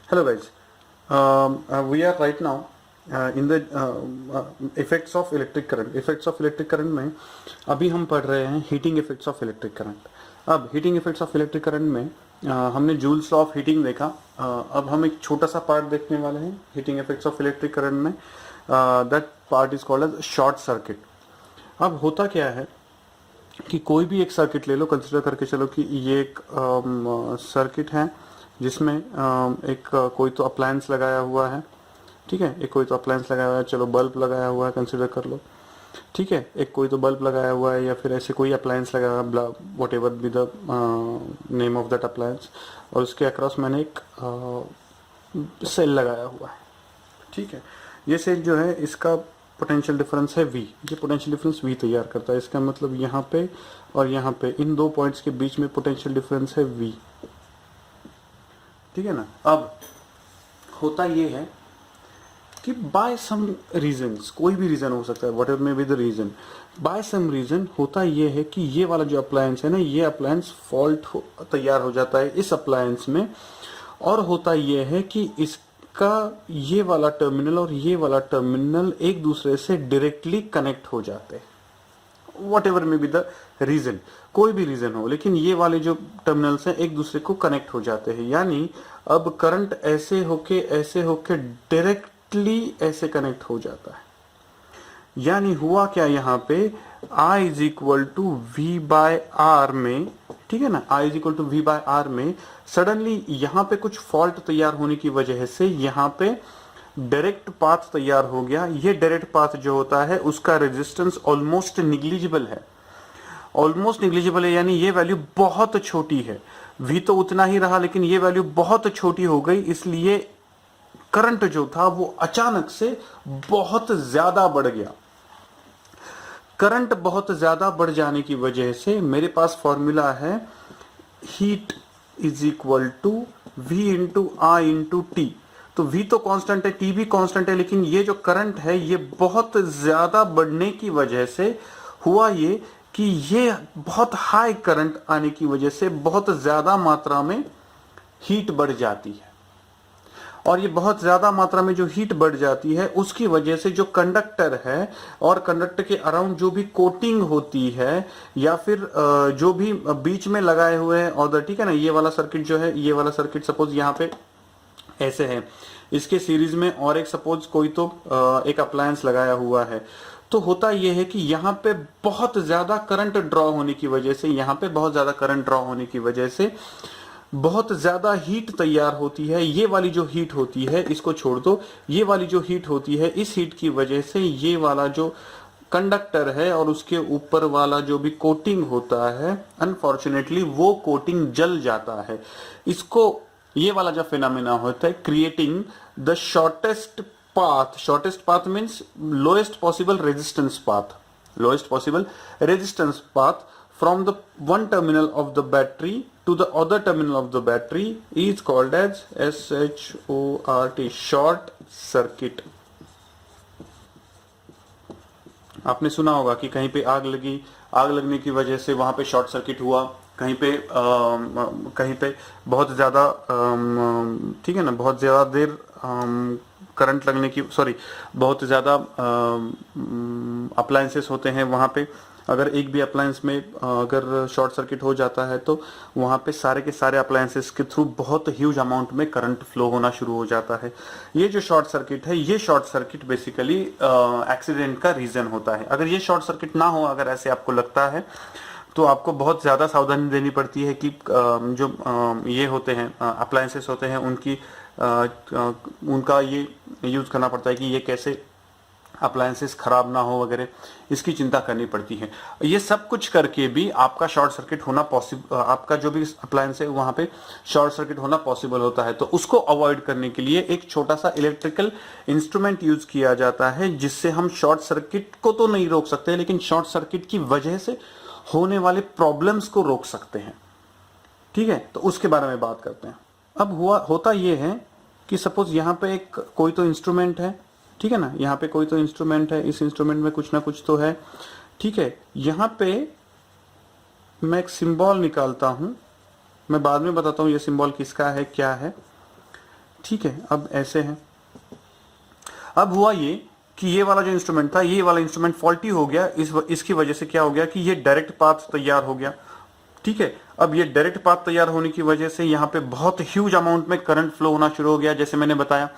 Hello guys, we are right now in the effects of electric current. Effects of electric current में अभी हम पढ़ रहे हैं heating effects of electric current. अब heating effects of electric current में हमने जूल्स लॉ ऑफ हीटिंग देखा। अब हम एक छोटा सा पार्ट देखने वाले हैं heating effects of electric current में। That part is called as short circuit. अब होता क्या है कि कोई भी एक सर्किट ले लो, कंसिडर करके चलो कि ये एक सर्किट है जिसमें एक कोई तो अप्लायंस लगाया हुआ है, ठीक है। एक कोई तो अप्लायंस लगाया हुआ है, चलो बल्ब लगाया हुआ है, कंसिडर कर लो, ठीक है। एक कोई तो बल्ब लगाया हुआ है या फिर ऐसे कोई अप्लायंस लगाया हुआ, what ever be the name of that appliance, और उसके अक्रॉस मैंने एक सेल लगाया हुआ है, ठीक है। ये सेल जो है इसका पोटेंशियल डिफरेंस है V। ये पोटेंशियल डिफरेंस V तैयार करता है। इसका मतलब यहाँ पे और यहाँ पे इन दो पॉइंट्स के बीच में पोटेंशियल डिफरेंस है V, ठीक है ना। अब होता ये है कि बाय सम रीजंस, कोई भी रीजन हो सकता है, whatever may be the reason, by some reason होता ये है कि ये वाला जो अप्लायंस है ना, ये अप्लायंस फॉल्ट तैयार हो जाता है इस अप्लायंस में, और होता ये है कि इसका ये वाला टर्मिनल और ये वाला टर्मिनल एक दूसरे से डायरेक्टली कनेक्ट हो जाते हैं। Whatever may be the reason, कोई भी रीजन हो, लेकिन ये वाले जो टर्मिनल्स हैं एक दूसरे को कनेक्ट हो जाते हैं। यानी अब करंट ऐसे होके डायरेक्टली ऐसे कनेक्ट हो जाता है। यानी हुआ क्या यहाँ पे, I is equal to V by R में, ठीक है ना, I is equal to V by R में सडनली यहाँ पे कुछ फॉल्ट तैयार होने की वजह से यहाँ पे डायरेक्ट पाथ तैयार हो गया। ये डायरेक्ट पाथ जो होता है उसका रेजिस्टेंस ऑलमोस्ट निग्लिजिबल है, ऑलमोस्ट निग्लिजिबल है, यानी ये वैल्यू बहुत छोटी है। V तो उतना ही रहा लेकिन ये वैल्यू बहुत छोटी हो गई, इसलिए करंट जो था वो अचानक से बहुत ज्यादा बढ़ गया। करंट बहुत ज्यादा बढ़ जाने की वजह से मेरे पास फॉर्मूला है heat is equal to V into I into T. तो V तो कांस्टेंट है, T भी कांस्टेंट है, लेकिन ये जो करंट है ये बहुत ज्यादा बढ़ने की वजह से हुआ ये कि ये बहुत हाई करंट आने की वजह से बहुत ज्यादा मात्रा में हीट बढ़ जाती है। और ये बहुत ज्यादा मात्रा में जो हीट बढ़ जाती है उसकी वजह से जो कंडक्टर है और कंडक्टर के अराउंड जो भी कोटिंग होती है या फिर जो भी बीच में लगाए हुए हैं ऑर्डर, ठीक है ना। ये वाला सर्किट जो है, ये वाला सर्किट सपोज यहाँ पे ऐसे है, इसके सीरीज में और एक सपोज कोई तो एक अप्लायंस लगाया हुआ है। तो होता यह है कि यहाँ पे बहुत ज्यादा करंट ड्रॉ होने की वजह से, यहाँ पे बहुत ज्यादा करंट ड्रॉ होने की वजह से बहुत ज्यादा हीट तैयार होती है। ये वाली जो हीट होती है इसको छोड़ दो, ये वाली जो हीट होती है, इस हीट की वजह से ये वाला जो कंडक्टर है और उसके ऊपर वाला जो भी कोटिंग होता है, अनफॉर्चुनेटली वो कोटिंग जल जाता है। इसको ये वाला जो फिनोमेना होता है creating the shortest path. Shortest path means lowest possible resistance path, lowest possible resistance path from the one terminal of the battery to the other terminal of the battery is called as SHORT, short circuit। आपने सुना होगा कि कहीं पे आग लगी, आग लगने की वजह से वहां पे शॉर्ट सर्किट हुआ, कहीं पे बहुत ज्यादा, ठीक है ना, बहुत ज्यादा देर करंट लगने की, सॉरी, बहुत ज्यादा अप्लायंसेस होते हैं वहां पे। अगर एक भी अप्लायंस में अगर शॉर्ट सर्किट हो जाता है तो वहां पे सारे के सारे अप्लायंसेस के थ्रू बहुत ह्यूज अमाउंट में करंट फ्लो होना शुरू हो जाता है। ये जो शॉर्ट सर्किट है, ये शॉर्ट सर्किट बेसिकली एक्सीडेंट का रीजन होता है। अगर ये शॉर्ट सर्किट ना हो, अगर ऐसे आपको लगता है, तो आपको बहुत ज्यादा सावधानी देनी पड़ती है कि जो ये होते हैं अप्लायंसेस होते हैं उनका ये यूज करना पड़ता है कि ये कैसे अप्लायंसेस खराब ना हो वगैरह, इसकी चिंता करनी पड़ती है। ये सब कुछ करके भी आपका शॉर्ट सर्किट होना पॉसिबल, आपका जो भी अप्लायंस है वहां पे शॉर्ट सर्किट होना पॉसिबल होता है। तो उसको अवॉइड करने के लिए एक छोटा सा इलेक्ट्रिकल इंस्ट्रूमेंट यूज किया जाता है, जिससे हम शॉर्ट सर्किट को तो नहीं रोक सकते, लेकिन शॉर्ट सर्किट की वजह से होने वाले प्रॉब्लम्स को रोक सकते हैं, ठीक है। तो उसके बारे में बात करते हैं। अब होता यह है कि सपोज यहाँ पे एक कोई तो इंस्ट्रूमेंट है, ठीक है ना, यहाँ पे कोई तो इंस्ट्रूमेंट है, इस इंस्ट्रूमेंट में कुछ ना कुछ तो है, ठीक है। यहाँ पे मैं एक सिंबल निकालता हूं, मैं बाद में बताता हूँ ये सिंबल किसका है क्या है, ठीक है। अब ऐसे है, अब हुआ ये कि ये वाला जो इंस्ट्रूमेंट था, ये वाला इंस्ट्रूमेंट फॉल्टी हो गया, इसकी वजह से क्या हो गया कि ये डायरेक्ट पाथ तैयार हो गया, ठीक है। अब ये डायरेक्ट पाथ तैयार होने की वजह से यहाँ पे बहुत ह्यूज अमाउंट में करंट फ्लो होना शुरू हो गया। जैसे मैंने बताया,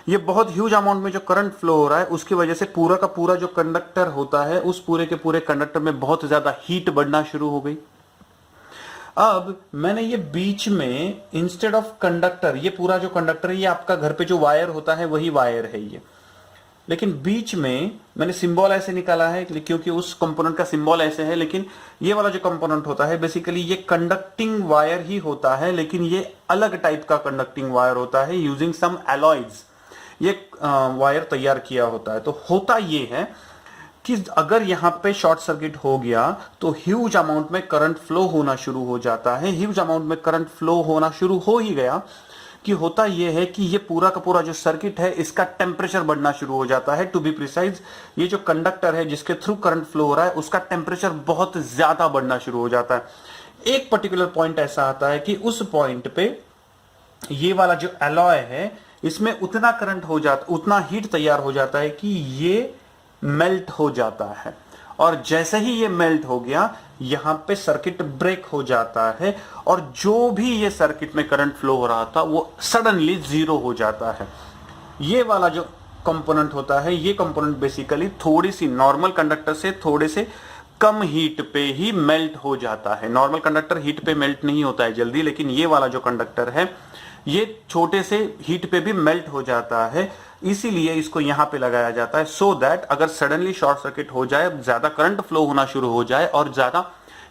ये बहुत ह्यूज अमाउंट में जो करंट फ्लो हो रहा है उसकी वजह से पूरा का पूरा जो कंडक्टर होता है उस पूरे के पूरे कंडक्टर में बहुत ज्यादा हीट बढ़ना शुरू हो गई। अब मैंने ये बीच में इंस्टेड ऑफ कंडक्टर, ये पूरा जो कंडक्टर है ये आपका घर पे जो वायर होता है वही वायर है ये, लेकिन बीच में मैंने सिंबल ऐसे निकाला है क्योंकि उस कंपोनेंट का सिंबल ऐसे है, लेकिन ये वाला जो कंपोनेंट होता है बेसिकली ये कंडक्टिंग वायर ही होता है, लेकिन ये अलग टाइप का कंडक्टिंग वायर होता है। यूजिंग सम एलॉयज ये वायर तैयार किया होता है। तो होता ये है कि अगर यहां पे शॉर्ट सर्किट हो गया तो ह्यूज अमाउंट में करंट फ्लो होना शुरू हो जाता है। ह्यूज अमाउंट में करंट फ्लो होना शुरू हो ही गया कि होता यह है कि ये पूरा का पूरा जो सर्किट है इसका टेम्परेचर बढ़ना शुरू हो जाता है। टू बी प्रिसाइज, ये जो कंडक्टर है जिसके थ्रू करंट फ्लो हो रहा है उसका टेम्परेचर बहुत ज्यादा बढ़ना शुरू हो जाता है। एक पर्टिकुलर पॉइंट ऐसा आता है कि उस पॉइंट पे ये वाला जो एलॉय है इसमें उतना करंट हो जाता, उतना हीट तैयार हो जाता है कि ये मेल्ट हो जाता है, और जैसे ही ये मेल्ट हो गया यहां पे सर्किट ब्रेक हो जाता है, और जो भी ये सर्किट में करंट फ्लो हो रहा था वो सडनली जीरो हो जाता है। ये वाला जो कंपोनेंट होता है, ये कंपोनेंट बेसिकली थोड़ी सी नॉर्मल कंडक्टर से थोड़े से कम हीट पे ही मेल्ट हो जाता है। नॉर्मल कंडक्टर हीट पे मेल्ट नहीं होता है जल्दी, लेकिन ये वाला जो कंडक्टर है ये छोटे से हीट पे भी मेल्ट हो जाता है, इसीलिए इसको यहां पे लगाया जाता है सो दैट अगर सडनली शॉर्ट सर्किट हो जाए, ज्यादा करंट फ्लो होना शुरू हो जाए और ज्यादा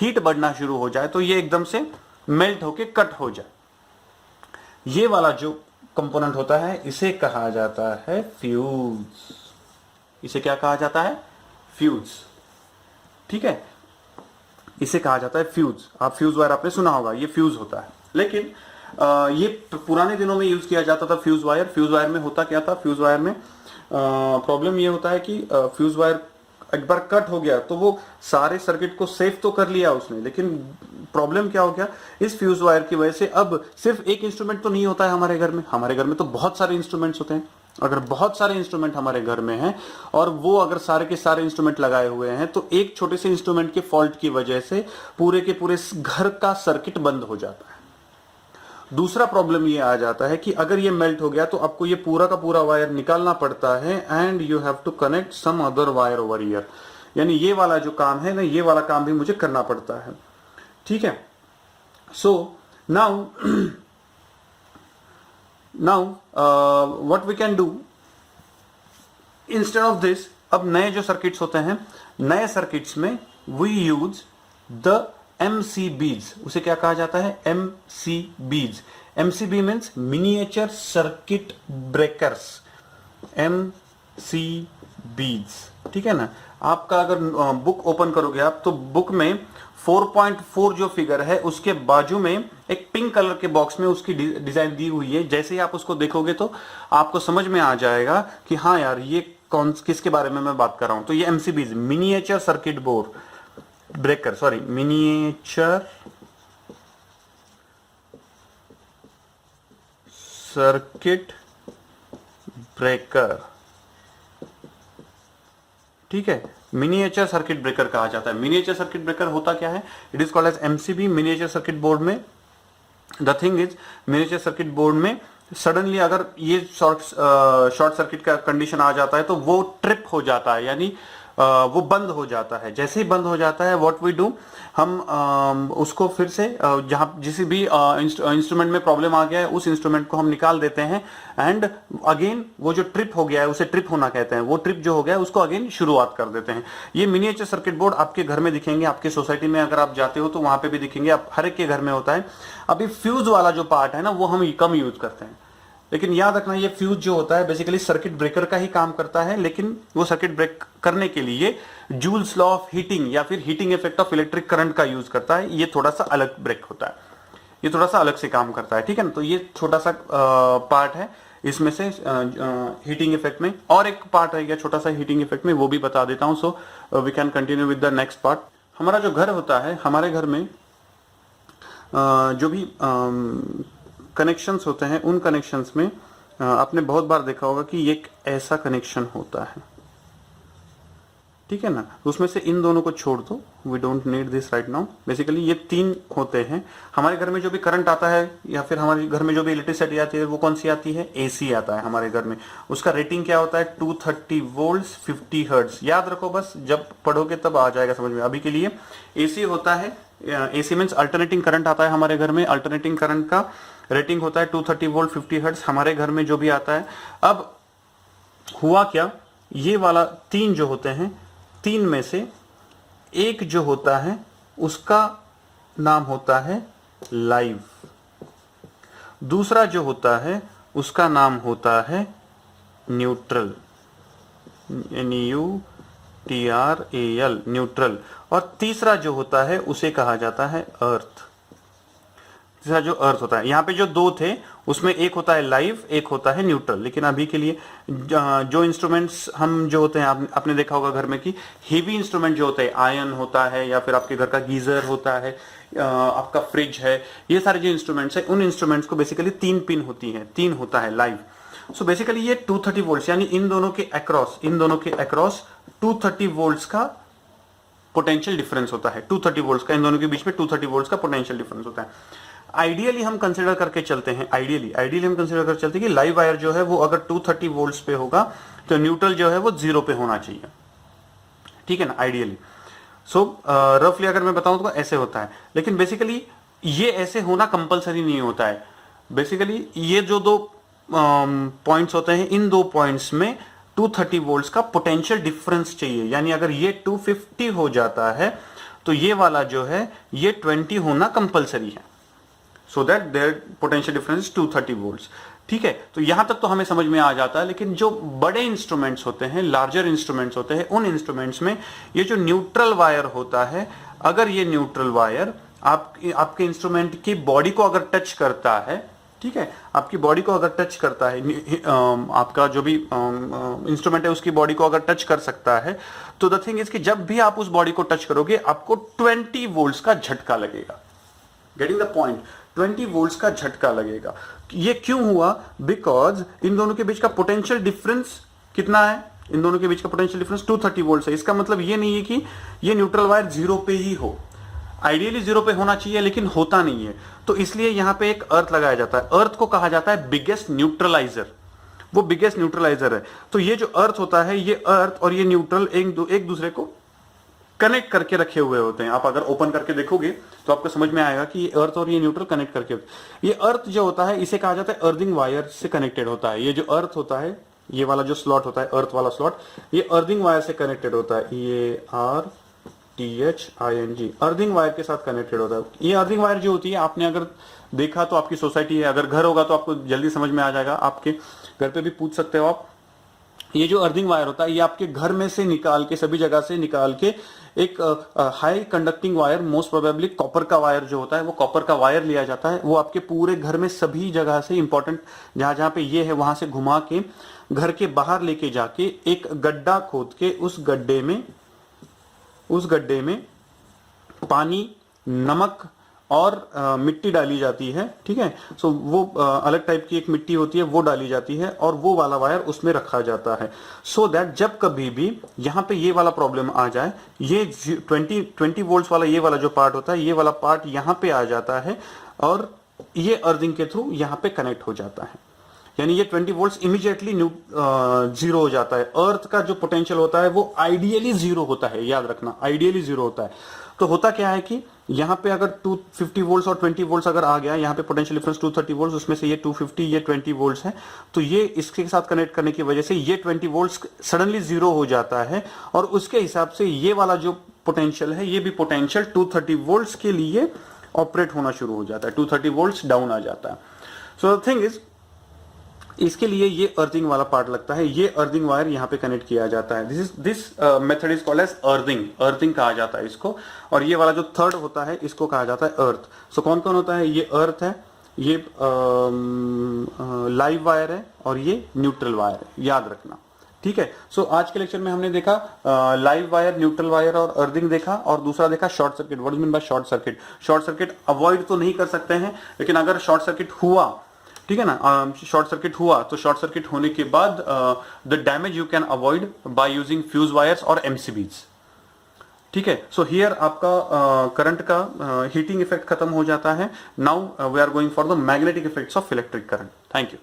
हीट बढ़ना शुरू हो जाए तो ये एकदम से मेल्ट होके कट हो जाए। ये वाला जो कंपोनेंट होता है इसे कहा जाता है फ्यूज। इसे क्या कहा जाता है? फ्यूज, ठीक है, इसे कहा जाता है फ्यूज। आप फ्यूज वायर आपने सुना होगा, ये फ्यूज होता है। लेकिन ये पुराने दिनों में यूज किया जाता था फ्यूज वायर। फ्यूज वायर में होता क्या था, फ्यूज वायर में प्रॉब्लम ये होता है कि फ्यूज वायर एक बार कट हो गया तो वो सारे सर्किट को सेव तो कर लिया उसने, लेकिन प्रॉब्लम क्या हो गया इस फ्यूज वायर की वजह से, अब सिर्फ एक इंस्ट्रूमेंट तो नहीं होता है हमारे घर में, हमारे घर में तो बहुत सारे इंस्ट्रूमेंट्स होते हैं। अगर बहुत सारे इंस्ट्रूमेंट हमारे घर में हैं और वो अगर सारे के सारे इंस्ट्रूमेंट लगाए हुए हैं तो एक छोटे से इंस्ट्रूमेंट के फॉल्ट की वजह से पूरे के पूरे घर का सर्किट बंद हो जाता है। दूसरा प्रॉब्लम ये आ जाता है कि अगर ये मेल्ट हो गया तो आपको ये पूरा का पूरा वायर निकालना पड़ता है and you have to connect some other wire over here, यानी ये वाला जो काम है ना, ये वाला काम भी मुझे करना पड़ता है, ठीक है। So now what we can do instead of this, अब नए जो सर्किट्स होते हैं, नए सर्किट्स में वी यूज द MCBs। उसे क्या कहा जाता है? MCBs। MCB means miniature circuit breakers, MCBs, ठीक है ना। आपका अगर बुक ओपन करोगे आप तो बुक में 4.4 जो फिगर है उसके बाजू में एक पिंक कलर के बॉक्स में उसकी डिजाइन दी हुई है। जैसे ही आप उसको देखोगे तो आपको समझ में आ जाएगा कि हाँ यार ये किसके बारे में मैं बात कर रहा हूं। तो ये MCBs, miniature circuit board breaker, sorry, miniature circuit breaker, ठीक है, मिनिएचर सर्किट ब्रेकर कहा जाता है। मिनिएचर सर्किट ब्रेकर होता क्या है? It is called as MCB, miniature circuit board में। The thing is, miniature circuit board में सडनली अगर ये शॉर्ट सर्किट का कंडीशन आ जाता है तो वो ट्रिप हो जाता है, यानी वो बंद हो जाता है। जैसे ही बंद हो जाता है व्हाट वी डू, हम उसको फिर से जहां जिस भी इंस्ट्रूमेंट में प्रॉब्लम आ गया है उस इंस्ट्रूमेंट को हम निकाल देते हैं एंड अगेन वो जो ट्रिप हो गया है उसे ट्रिप होना कहते हैं, वो ट्रिप जो हो गया है उसको अगेन शुरुआत कर देते हैं। ये मिनिएचर सर्किट बोर्ड आपके घर में दिखेंगे, आपके सोसाइटी में अगर आप जाते हो तो वहां पे भी दिखेंगे, आप हर एक के घर में होता है। अभी फ्यूज वाला जो पार्ट है ना वो हम कम यूज करते हैं, लेकिन याद रखना ये फ्यूज जो होता है बेसिकली सर्किट ब्रेकर का ही काम करता है, लेकिन वो सर्किट ब्रेक करने के लिए जूल्स लॉ ऑफ हीटिंग या फिर heating effect of electric current का यूज करता है। ये थोड़ा सा अलग ब्रेक होता है, ये थोड़ा सा अलग से काम करता है, ठीक है ना। तो ये छोटा सा पार्ट है इसमें से हीटिंग इफेक्ट में। और एक पार्ट रह गया छोटा सा हीटिंग इफेक्ट में, वो भी बता देता हूं। So we can continue with the next part. हमारा जो घर होता है, हमारे घर में जो भी कनेक्शंस होते हैं उन कनेक्शंस में आपने बहुत बार देखा होगा कि एक ऐसा कनेक्शन होता है, ठीक है ना। उसमें से इन दोनों को छोड़ दो, we don't need this right now. Basically ये तीन होते हैं। हमारे घर में जो भी करंट आता है या फिर हमारे घर में जो भी इलेक्ट्रिसिटी आती है वो कौन सी आती है, एसी आता है हमारे घर में। उसका रेटिंग क्या होता है, 230 वोल्ट्स 50 हर्ट्ज। याद रखो बस, जब पढ़ोगे तब आ जाएगा समझ में। अभी के लिए एसी होता है, एसी मीन्स अल्टरनेटिंग करंट आता है हमारे घर में। अल्टरनेटिंग करंट का रेटिंग होता है 230 वोल्ट 50 हर्ट्ज हमारे घर में जो भी आता है। अब हुआ क्या, ये वाला तीन जो होते हैं, तीन में से एक जो होता है उसका नाम होता है लाइव, दूसरा जो होता है उसका नाम होता है न्यूट्रल, NUTRAL न्यूट्रल, और तीसरा जो होता है उसे कहा जाता है अर्थ। तीसरा जो अर्थ होता है, यहाँ पे जो दो थे उसमें एक होता है लाइव, एक होता है न्यूट्रल। लेकिन अभी के लिए जो इंस्ट्रूमेंट्स हम जो होते हैं, आपने देखा होगा घर में कि हेवी इंस्ट्रूमेंट जो होते हैं, आयरन होता है या फिर आपके घर का गीजर होता है, आपका फ्रिज है, ये सारे जो इंस्ट्रूमेंट्स है उन इंस्ट्रूमेंट्स को बेसिकली तीन पिन होती है, तीन होता है लाइव। सो बेसिकली ये 230 वोल्ट्स यानी इन दोनों के अक्रॉस 230 वोल्ट्स का पोटेंशियल डिफरेंस होता है। 230 वोल्ट्स का, इन दोनों के बीच में 230 वोल्ट्स का पोटेंशियल डिफरेंस होता है। आइडियली हम कंसीडर करके चलते हैं, आइडियली हम कंसीडर करके चलते हैं कि लाइव वायर जो है वो अगर 230 वोल्ट्स पे होगा तो न्यूट्रल जो है वो 0 पे होना चाहिए, ठीक है ना, आइडियली। सो रफली अगर मैं बताऊं तो ऐसे होता है। लेकिन बेसिकली ये ऐसे होना कंपलसरी नहीं होता है। बेसिकली ये जो दो पॉइंट्स होते हैं, इन दो पॉइंट्स में 230 वोल्ट्स का पोटेंशियल डिफरेंस चाहिए। यानी अगर ये 250 हो जाता है तो ये वाला जो है ये 20 होना कंपलसरी है, so that their potential difference is 230 volts, ठीक है। तो यहां तक तो हमें समझ में आ जाता है। लेकिन जो बड़े इंस्ट्रूमेंट्स होते हैं, लार्जर इंस्ट्रूमेंट्स होते हैं, उन इंस्ट्रूमेंट्स में ये जो न्यूट्रल वायर होता है, अगर ये न्यूट्रल वायर आपके इंस्ट्रूमेंट की बॉडी को अगर टच करता है, ठीक है, आपकी बॉडी को अगर टच करता है, आपका जो भी इंस्ट्रूमेंट है उसकी बॉडी को अगर टच कर सकता है, तो द थिंग इज कि जब भी आप उस बॉडी को टच करोगे आपको 20 वोल्ट्स का झटका लगेगा। गेटिंग द पॉइंट, 20 वोल्ट्स का झटका लगेगा। ये क्यों हुआ, बिकॉज इन दोनों के बीच का पोटेंशियल डिफरेंस कितना है, इन दोनों के बीच का पोटेंशियल डिफरेंस 230 वोल्ट्स है। इसका मतलब ये नहीं है कि ये न्यूट्रल वायर 0 पे ही हो, आइडियली 0 पे होना चाहिए लेकिन होता नहीं है। तो इसलिए यहां पे एक अर्थ लगाया जाता है। अर्थ को कहा जाता है बिगेस्ट न्यूट्रलाइजर, वो बिगेस्ट न्यूट्रलाइजर है। तो ये जो अर्थ होता है, ये अर्थ और ये न्यूट्रल एक दूसरे को कनेक्ट करके रखे हुए होते हैं। आप अगर ओपन करके देखोगे तो आपको समझ में आएगा कि ये अर्थ और ये न्यूट्रल कनेक्ट करके, ये अर्थ जो होता है इसे कहा जाता है अर्थिंग वायर से कनेक्टेड होता है। ये जो अर्थ होता है, ये वाला जो स्लॉट होता है, अर्थ वाला स्लॉट, ये अर्थिंग वायर से कनेक्टेड होता है। ये RTHING अर्थिंग वायर के साथ कनेक्टेड होता है। ये अर्थिंग वायर जो होती है, आपने अगर देखा तो आपकी सोसाइटी है, अगर घर होगा तो आपको जल्दी समझ में आ जाएगा, आपके घर पे भी पूछ सकते हो आप। ये जो अर्थिंग वायर होता है, ये आपके घर में से निकाल के, सभी जगह से निकाल के एक high conducting wire, most probably copper का वायर जो होता है, वो कॉपर का वायर लिया जाता है। वो आपके पूरे घर में सभी जगह से, इंपॉर्टेंट जहां जहां पे ये है वहां से घुमा के घर के बाहर लेके जाके एक गड्ढा खोद के उस गड्ढे में पानी, नमक और मिट्टी डाली जाती है, ठीक है। सो वो अलग टाइप की एक मिट्टी होती है, वो डाली जाती है और वो वाला वायर उसमें रखा जाता है, सो दैट जब कभी भी यहाँ पे ये वाला प्रॉब्लम आ जाए, ये 20 वोल्ट्स वाला ये वाला जो पार्ट होता है, ये वाला पार्ट यहाँ पे आ जाता है और ये अर्थिंग के थ्रू यहाँ पे कनेक्ट हो जाता है। यानी ये 20 वोल्ट्स इमीडिएटली 0 हो जाता है। अर्थ का जो पोटेंशियल होता है वो आइडियली 0 होता है, याद रखना, आइडियली 0 होता है। तो होता क्या है कि यहां पे अगर 250 वोल्ट्स और 20 वोल्ट्स अगर आ गया, यहां पे पोटेंशियल डिफरेंस 230 वोल्ट्स, उसमें से ये 250, ये 20 वोल्ट्स है, तो ये इसके साथ कनेक्ट करने की वजह से ये 20 वोल्ट्स सडनली 0 हो जाता है और उसके हिसाब से ये वाला जो पोटेंशियल है, ये भी पोटेंशियल 230 वोल्ट्स के लिए ऑपरेट होना शुरू हो जाता है, 230 वोल्ट्स डाउन आ जाता है। सो द थिंग इज, इसके लिए ये अर्थिंग वाला पार्ट लगता है, ये अर्थिंग वायर यहाँ पे कनेक्ट किया जाता है। This method is called as earthing कहा जाता है इसको। और ये वाला जो थर्ड होता है इसको कहा जाता है अर्थ। सो कौन कौन होता है, ये अर्थ है, ये लाइव वायर है और ये न्यूट्रल वायर है, याद रखना। ठीक है। सो आज के लेक्चर में हमने देखा लाइव वायर, न्यूट्रल वायर और अर्थिंग देखा, और दूसरा देखा short circuit. What is mean by short circuit? Short circuit avoid तो नहीं कर सकते हैं, लेकिन अगर शॉर्ट सर्किट हुआ, ठीक है ना, शॉर्ट सर्किट हुआ तो शॉर्ट सर्किट होने के बाद the damage you can avoid by using fuse wires और एमसीबीज। ठीक है। सो हियर आपका करंट का हीटिंग इफेक्ट खत्म हो जाता है। Now we are going for the magnetic effects of electric current. Thank you.